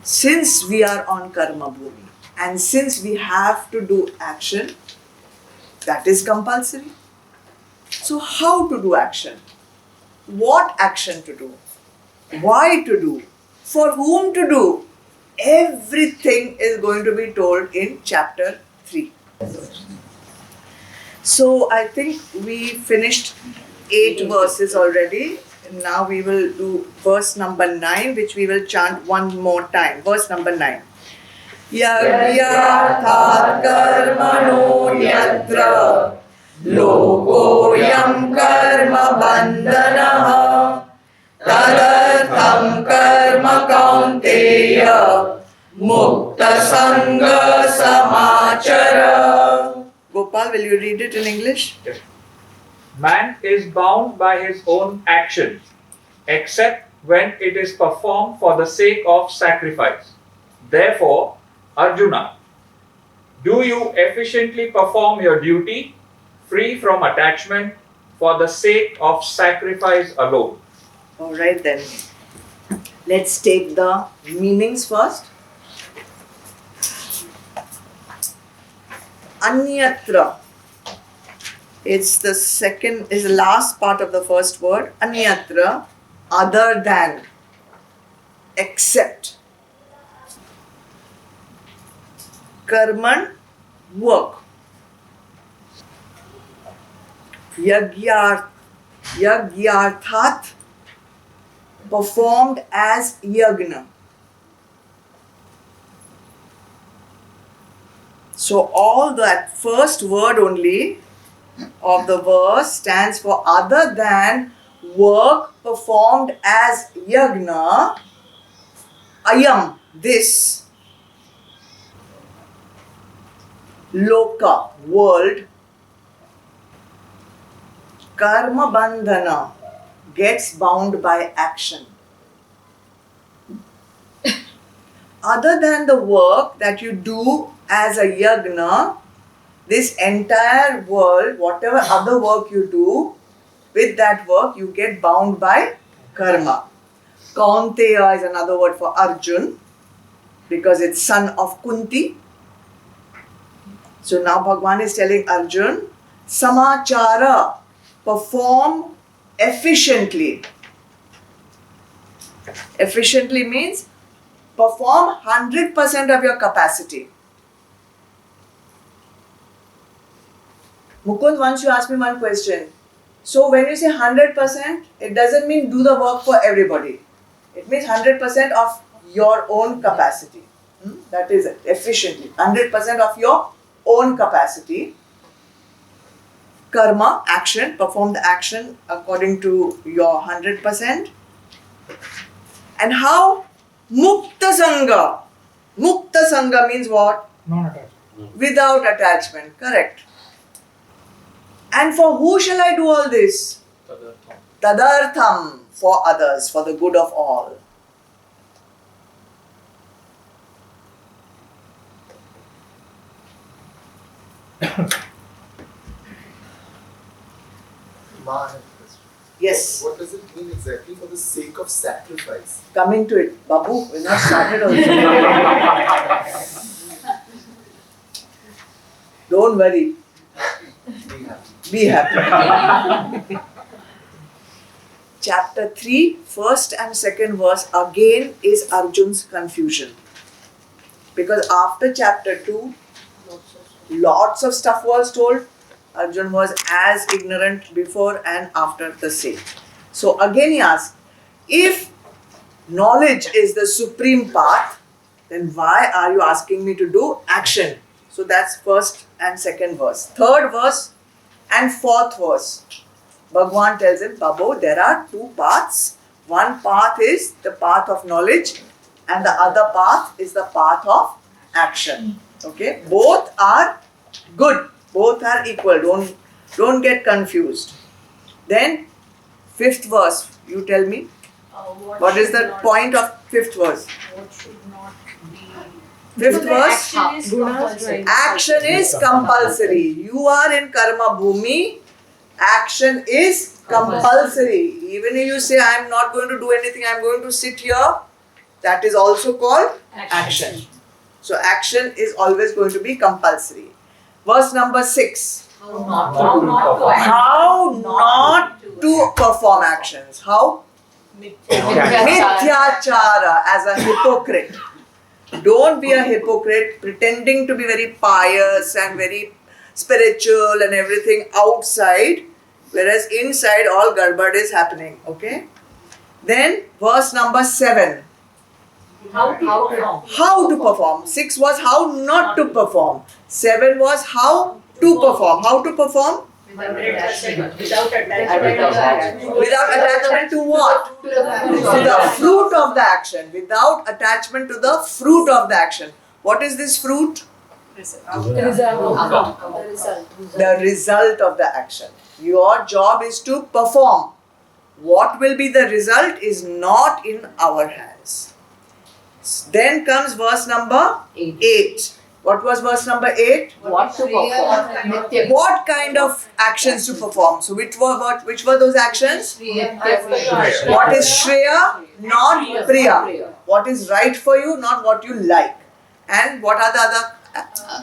since we are on karma bhumi and since we have to do action, that is compulsory. So how to do action? What action to do? Why to do? For whom to do? Everything is going to be told in chapter 3. So I think we finished 8 verses already. Now we will do verse number 9, which we will chant one more time. Verse number 9. Yagyarthat karmano yatra lokoyam karma bandhanaha tadartham karma kaunteya mukta sangha samachara. Gopal, will you read it in English? Yes. Man is bound by his own action, except when it is performed for the sake of sacrifice. Therefore, Arjuna, do you efficiently perform your duty, free from attachment, for the sake of sacrifice alone? Alright then. Let's take the meanings first. Anyatra. It's the last part of the first word. Anyatra, other than, except. Karman, work. Yagyarthat, performed as yagna. So all that first word only of the verse stands for other than work performed as yagna. Ayam, this. Loka, world. Karma bandhana, gets bound by action. Other than the work that you do as a yagna, this entire world, whatever other work you do, with that work you get bound by karma. Kaunteya is another word for Arjun, because it's son of Kunti. So now Bhagwan is telling Arjun, samachara, perform efficiently. Efficiently means perform 100% of your capacity. Mukund, once you asked me one question. So when you say 100%, it doesn't mean do the work for everybody. It means 100% of your own capacity. That is it, efficiently. 100% of your own capacity. Karma, action, perform the action according to your 100%. And how? Mukta Sangha. Mukta Sangha means what? Non-attachment. Without attachment, correct. And for who shall I do all this? Tadartham, for others, for the good of all. Yes. What does it mean exactly for the sake of sacrifice? Coming to it. Babu, we're not started also. Don't worry. Be happy. Chapter 3, first and second verse again is Arjun's confusion. Because after chapter 2, lots of stuff was told. Arjun was as ignorant before and after the same. So again he asks, if knowledge is the supreme path, then why are you asking me to do action? So that's first and second verse. Third verse and fourth verse. Bhagwan tells him, Babu, there are 2 paths. One path is the path of knowledge and the other path is the path of action. Okay, both are good. Both are equal. Don't get confused. Then, 5th verse. You tell me. What is the point of 5th verse? What should not be? 5th verse. Action is compulsory. Action is compulsory. You are in karma bhumi. Action is compulsory. Even if you say, I am not going to do anything, I am going to sit here that is also called action. So action is always going to be compulsory. Verse number 6. How not to perform actions. How? Mithyachara, as a hypocrite. Don't be a hypocrite pretending to be very pious and very spiritual and everything outside, whereas inside all garbad is happening. Okay? Then verse number 7. How to perform. 6 was how not to perform. 7 was how to perform. How to perform? Without attachment. Without attachment to what? To the fruit of the action. Without attachment to the fruit of the action. What is this fruit? The result of the action. Your job is to perform. What will be the result is not in our hands. Then comes verse number 8. What was verse number 8? What to perform? What kind of actions to perform? So which were those actions? What is Shreya? Not Priya. What is right for you? Not what you like. And what are the other?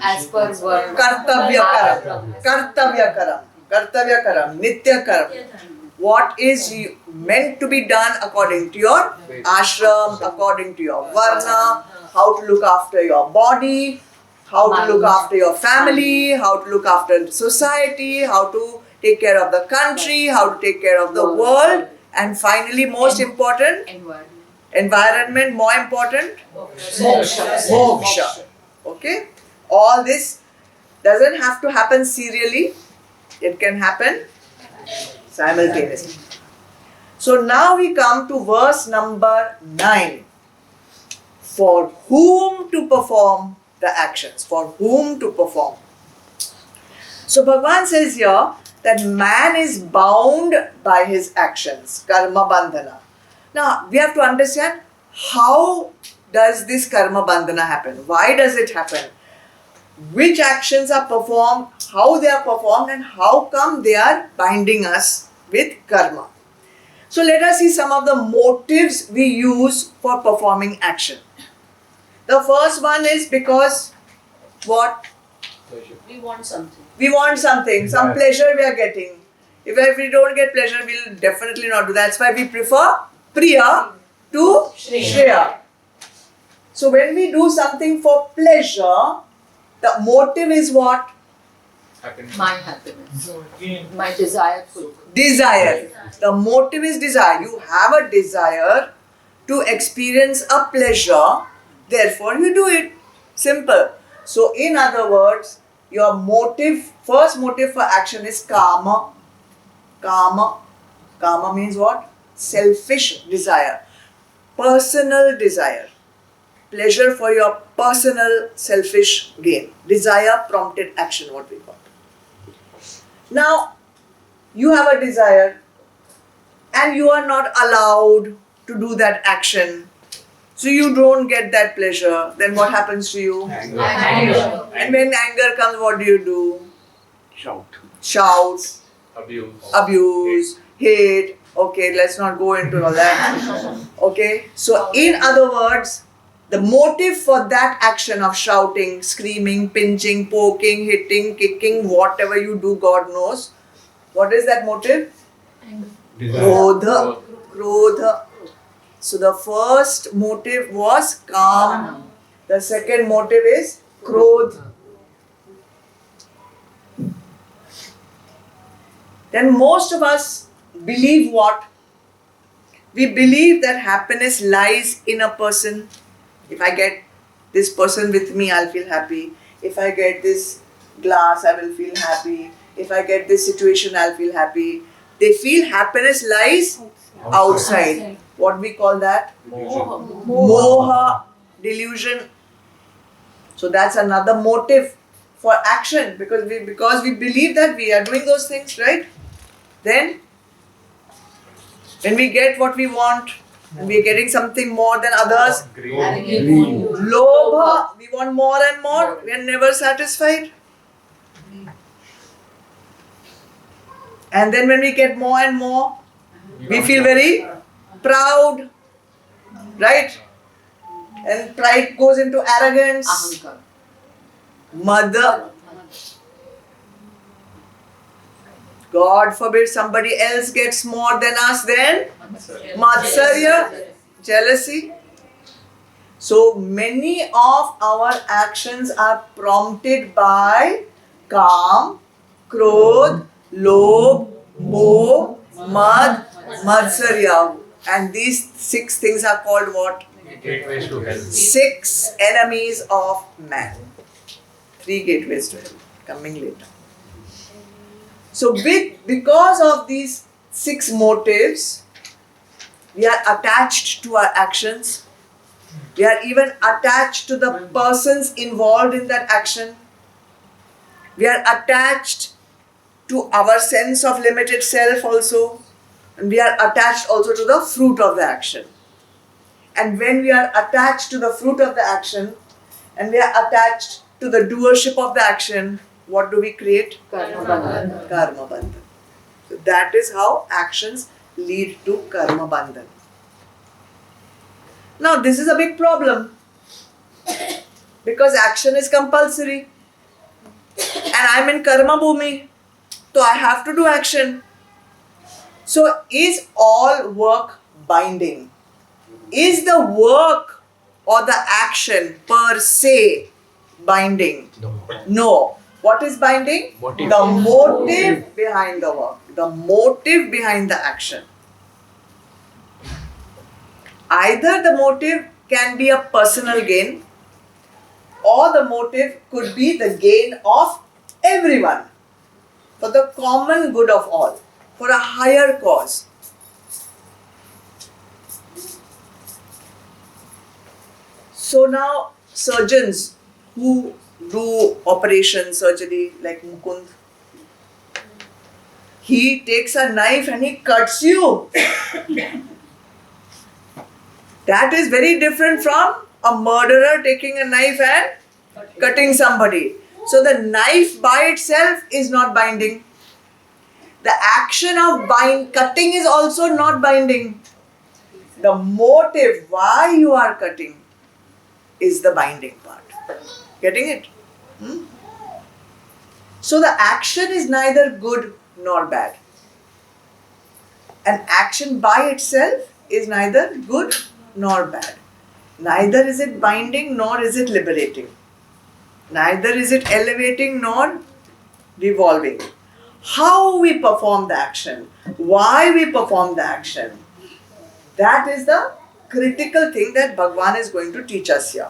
As per word. Kartavya karam. Kartavya karam. Kartavya karam. Nitya karam. What is meant to be done according to your ashram, according to your varna, how to look after your body, how to look after your family, how to look after society, how to take care of the country, how to take care of the world, and finally, most important, environment, more important, moksha. Okay? All this doesn't have to happen serially, it can happen simultaneously. So now we come to verse number 9. For whom to perform the actions? For whom to perform? So Bhagavan says here that man is bound by his actions, karma bandhana. Now we have to understand how does this karma bandhana happen? Why does it happen? Which actions are performed, how they are performed, and how come they are binding us with karma. So let us see some of the motives we use for performing action. The first one is because what? We want something. We want something, some pleasure we are getting. If we don't get pleasure, we'll definitely not do that. That's why we prefer Priya to Shreya. So when we do something for pleasure, the motive is what? My happiness. My desire fulfilled. Desire. The motive is desire. You have a desire to experience a pleasure, therefore you do it. Simple. So in other words, your motive, first motive for action is kama. Kama. Kama means what? Selfish desire. Personal desire. Pleasure for your personal selfish gain. Desire prompted action, what we call. Now, you have a desire and you are not allowed to do that action. So you don't get that pleasure. Then what happens to you? Anger. And when anger comes, what do? Shout. Abuse. Hate. Okay, let's not go into all that. Okay, so in other words, the motive for that action of shouting, screaming, pinching, poking, hitting, kicking, whatever you do, God knows. What is that motive? Krodha. Krodha. So the first motive was Kam. The second motive is Krodh. Then most of us believe what? We believe that happiness lies in a person. If I get this person with me, I'll feel happy. If I get this glass, I will feel happy. If I get this situation, I'll feel happy. They feel happiness lies outside. What we call that? Moha, delusion. So that's another motive for action because we believe that we are doing those things, right? Then, when we get what we want, and we are getting something more than others, Lobha, we want more and more, we are never satisfied. And then when we get more and more, we feel very proud, right? And pride goes into arrogance. Ahankar. Mother. God forbid somebody else gets more than us, then Matsarya, jealousy. So many of our actions are prompted by Kam, Krodh, Lobh, Moh, Mad, Matsarya. And these 6 things are called what? Gateways to hell. 6 enemies of man. 3 gateways to hell, coming later. So because of these 6 motives, we are attached to our actions. We are even attached to the persons involved in that action. We are attached to our sense of limited self also. And we are attached also to the fruit of the action. And when we are attached to the fruit of the action, and we are attached to the doership of the action, what do we create? Karma bandhan. Karma bandhan. So that is how actions lead to karma bandhan. Now this is a big problem because action is compulsory and I'm in karma bhumi, so I have to do action. So is all work binding? Is the work or the action per se binding? No. What is binding? Motive. The motive behind the work, the motive behind the action. Either the motive can be a personal gain, or the motive could be the gain of everyone, for the common good of all, for a higher cause. So now surgeons who do operation surgery like Mukund, he takes a knife and he cuts you. That is very different from a murderer taking a knife and cutting somebody. So the knife by itself is not binding. The action of cutting is also not binding. The motive why you are cutting is the binding part. Getting it? So the action is neither good nor bad. An action by itself is neither good nor bad. Neither is it binding nor is it liberating. Neither is it elevating nor devolving. How we perform the action, why we perform the action, that is the critical thing that Bhagwan is going to teach us here.